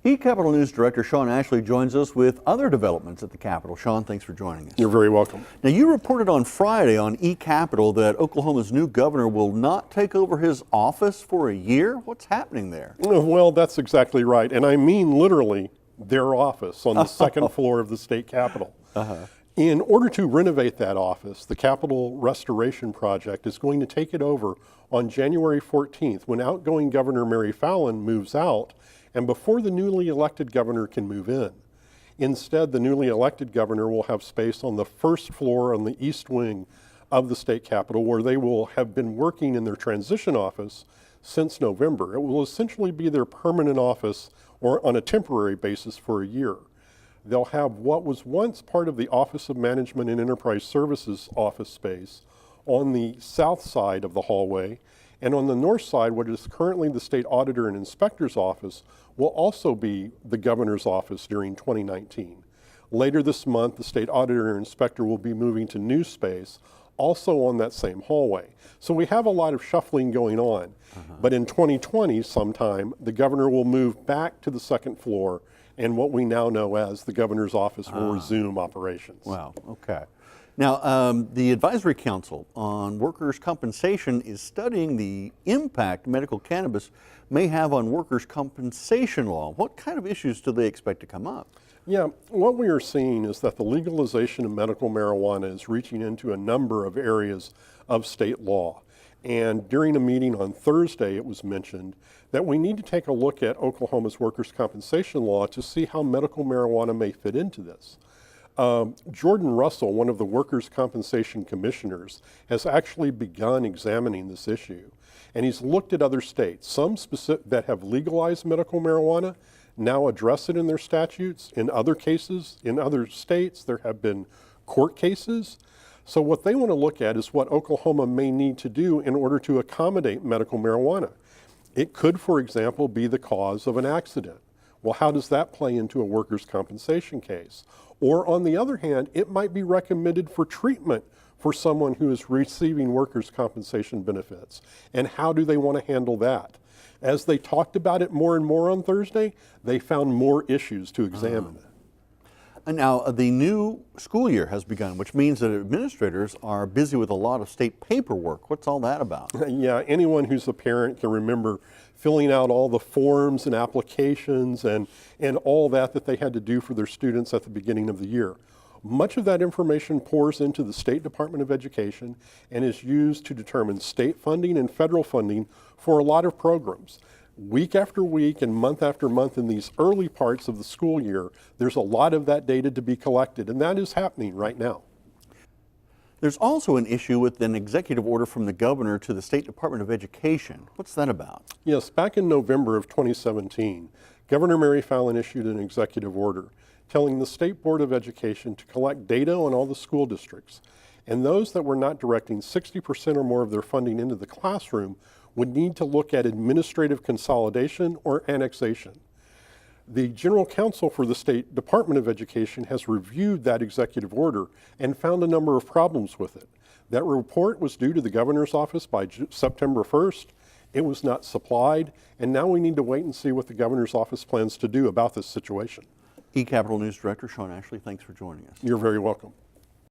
eCapitol News Director Sean Ashley joins us with other developments at the Capitol. Sean, thanks for joining us. You're very welcome. Now, you reported on Friday on eCapitol that Oklahoma's new governor will not take over his office for a year. What's happening there? Well, that's exactly right. And I mean literally their office on the second floor of the state capitol. In order to renovate that office, the Capitol Restoration Project is going to take it over on January 14th when outgoing Governor Mary Fallin moves out and before the newly elected governor can move in. Instead, the newly elected governor will have space on the first floor on the east wing of the state capitol where they will have been working in their transition office since November. It will essentially be their permanent office or on a temporary basis for a year. They'll have what was once part of the Office of Management and Enterprise Services office space on the south side of the hallway, and on the north side, what is currently the State Auditor and Inspector's office will also be the governor's office during 2019. Later this month, the State Auditor and Inspector will be moving to new space, also on that same hallway. So we have a lot of shuffling going on. But in 2020 sometime, the governor will move back to the second floor and what we now know as the governor's office will resume operations. Wow, okay. Now, the Advisory Council on Workers' Compensation is studying the impact medical cannabis may have on workers' compensation law. What kind of issues do they expect to come up? Yeah, what we are seeing is that the legalization of medical marijuana is reaching into a number of areas of state law. And during a meeting on Thursday, it was mentioned that we need to take a look at Oklahoma's workers' compensation law to see how medical marijuana may fit into this. Jordan Russell, one of the workers' compensation commissioners, has actually begun examining this issue. And he's looked at other states, some specific that have legalized medical marijuana, now address it in their statutes. In other cases, in other states, there have been court cases. So what they want to look at is what Oklahoma may need to do in order to accommodate medical marijuana. It could, for example, be the cause of an accident. Well, how does that play into a workers' compensation case? Or on the other hand, it might be recommended for treatment for someone who is receiving workers' compensation benefits. And how do they want to handle that? As they talked about it more and more on Thursday, they found more issues to examine. And now, the new school year has begun, which means that administrators are busy with a lot of state paperwork. What's all that about? Yeah, anyone who's a parent can remember filling out all the forms and applications and all that they had to do for their students at the beginning of the year. Much of that information pours into the State Department of Education and is used to determine state funding and federal funding for a lot of programs. Week after week and month after month in these early parts of the school year, there's a lot of that data to be collected, and that is happening right now. There's also an issue with an executive order from the governor to the State Department of Education. What's that about? Yes, back in November of 2017, Governor Mary Fallin issued an executive order telling the State Board of Education to collect data on all the school districts, and those that were not directing 60% or more of their funding into the classroom would need to look at administrative consolidation or annexation. The General Counsel for the State Department of Education has reviewed that executive order and found a number of problems with it. That report was due to the governor's office by September 1st. It was not supplied, and now we need to wait and see what the governor's office plans to do about this situation. eCapitol News Director Sean Ashley, thanks for joining us. You're very welcome.